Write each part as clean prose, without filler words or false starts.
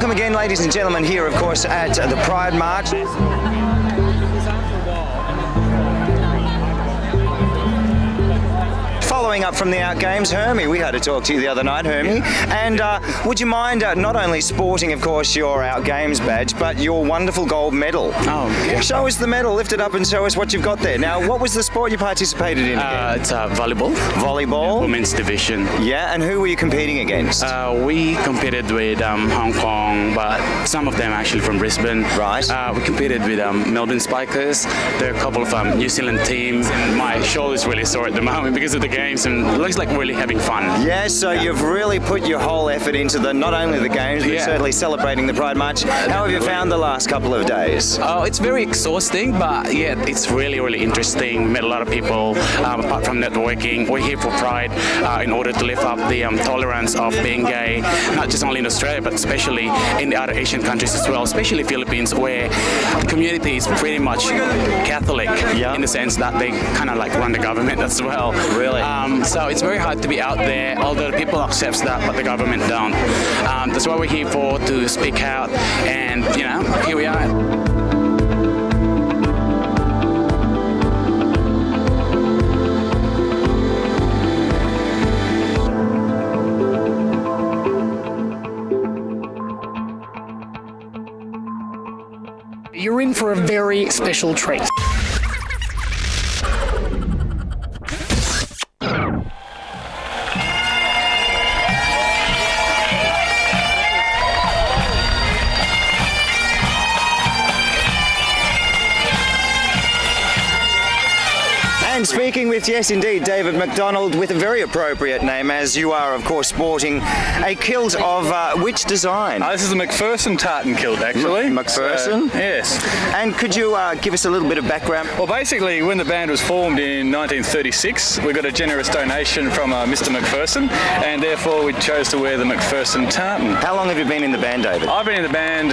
Welcome again, ladies and gentlemen, here, of course, at the Pride March. Following up from the Out Games, Hermie, we had to talk to you the other night, Hermie, and would you mind not only sporting, of course, your Out Games badge, but your wonderful gold medal? Oh, yeah. Show us the medal, lift it up and show us what you've got there. Now, what was the sport you participated in again? It's volleyball. Volleyball? Women's division. Yeah, and who were you competing against? We competed with Hong Kong, but some of them actually from Brisbane. Right. We competed with Melbourne Spikers. There are a couple of New Zealand teams, and my shoulder's really sore at the moment because of the games, and it looks like really having fun. Yeah, so you've really put your whole effort into not only the games, but certainly celebrating the Pride March. How have you found the last couple of days? Oh, it's very exhausting, but yeah, it's really, really interesting. We met a lot of people, apart from networking. We're here for Pride in order to lift up the tolerance of being gay, not just only in Australia, but especially in the other Asian countries as well, especially Philippines, where the community is pretty much Catholic in the sense that they kind of like run the government as well. Really? So it's very hard to be out there, although people accept that, but the government don't. That's what we're here for, to speak out, and you know, here we are. You're in for a very special treat. And speaking with, yes indeed, David McDonald, with a very appropriate name, as you are, of course, sporting a kilt of which design? This is a McPherson tartan kilt, actually. McPherson? Yes. And could you give us a little bit of background? Well, basically, when the band was formed in 1936, we got a generous donation from Mr. McPherson, and therefore we chose to wear the McPherson tartan. How long have you been in the band, David? I've been in the band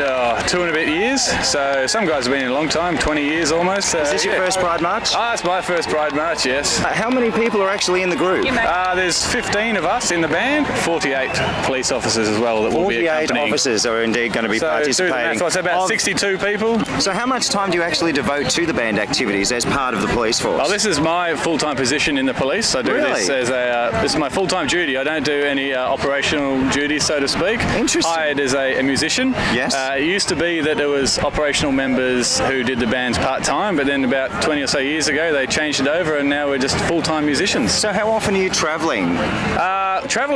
2 and a bit years, so some guys have been in a long time, 20 years almost. Is this your first Pride March? It's my first Pride March, yes. How many people are actually in the group? There's 15 of us in the band, 48 police officers as well that will be accompanying. 48 officers are indeed going to be participating. So about 62 people. So how much time do you actually devote to the band activities as part of the police force? Well, this is my full-time position in the police. I do this as this is my full-time duty. I don't do any operational duties, so to speak. Interesting. Hired as a musician. Yes. It used to be that there was operational members who did the bands part-time, but then about 20 or so years ago they changed it over, and now we're just full-time musicians. So how often are you travelling?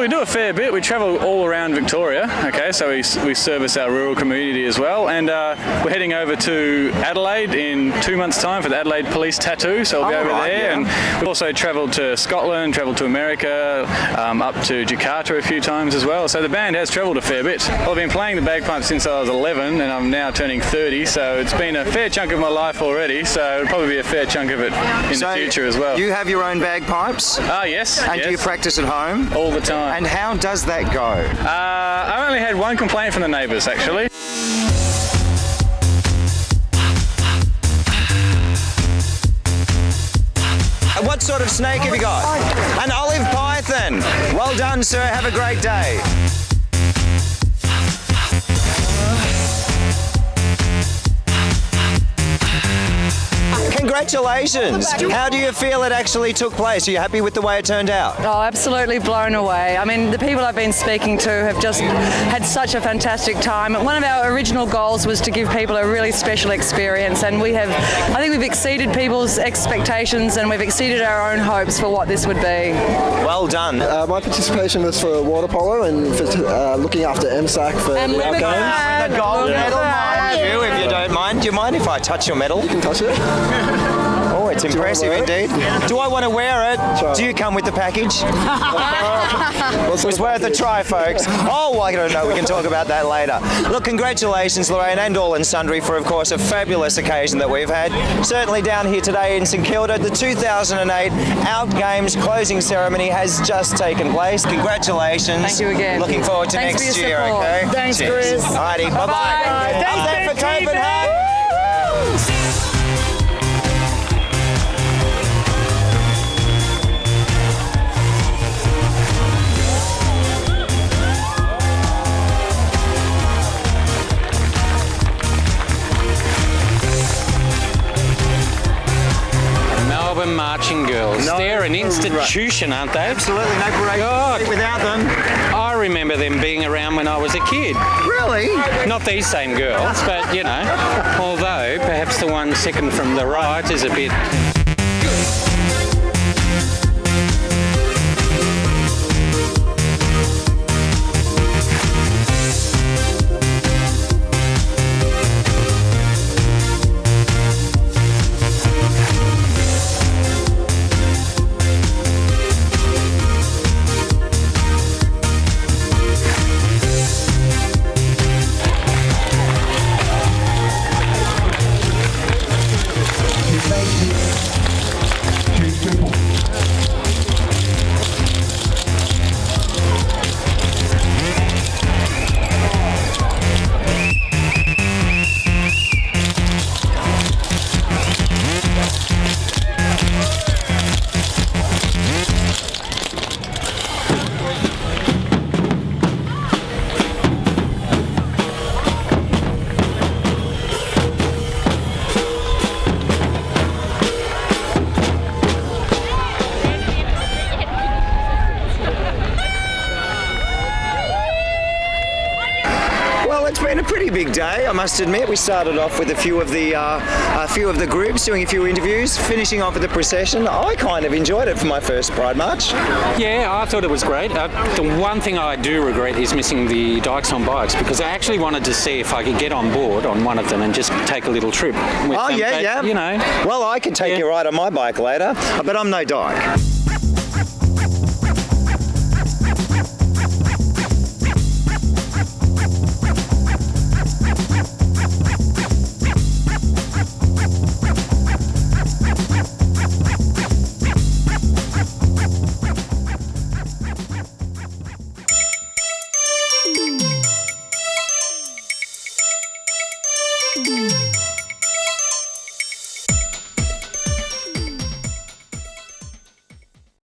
We do a fair bit. We travel all around Victoria, okay, so we service our rural community as well, and we're heading over to Adelaide in 2 months' time for the Adelaide Police Tattoo, so we'll be over there. And we've also travelled to Scotland, travelled to America, up to Jakarta a few times as well, so the band has travelled a fair bit. Well, I've been playing the bagpipes since I was 11, and I'm now turning 30, so it's been a fair chunk of my life already, so it'll probably be a fair chunk of it in the future as well. You have your own bagpipes? Yes. And do you practice at home? All the time. And how does that go? I've only had one complaint from the neighbours, actually. What sort of snake have you got? An olive python. Well done, sir. Have a great day. Congratulations! How do you feel it actually took place? Are you happy with the way it turned out? Oh, absolutely blown away. I mean, the people I've been speaking to have just had such a fantastic time. One of our original goals was to give people a really special experience, and I think we've exceeded people's expectations, and we've exceeded our own hopes for what this would be. Well done. My participation was for water polo and for looking after MSAC for the Out Games. The gold medal, mind you, if you don't mind. Do you mind if I touch your medal? You can touch it. Oh, it's impressive indeed. Do I want to wear it? Sure. Do you come with the package? It's worth a try, folks. Oh, I don't know. We can talk about that later. Look, congratulations, Lorraine, and all and sundry for, of course, a fabulous occasion that we've had. Certainly down here today in St Kilda, the 2008 Out Games closing ceremony has just taken place. Congratulations. Thank you again. Looking forward to Thanks next for your year, support. okay? Thanks, Cheers. Chris. Alrighty, bye-bye. Bye-bye. How's that for Copenhagen? institution, aren't they? Absolutely, no parade God. without them. I remember them being around when I was a kid. Really? Not these same girls, but you know, although perhaps the one second from the right is a bit. It's been a pretty big day, I must admit. We started off with a few of the groups doing a few interviews, finishing off with the procession. I kind of enjoyed it for my first Pride March. Yeah, I thought it was great. The one thing I do regret is missing the Dykes on Bikes, because I actually wanted to see if I could get on board on one of them and just take a little trip with them. Yeah. You know. Well, I could take you right on my bike later, but I'm no dyke.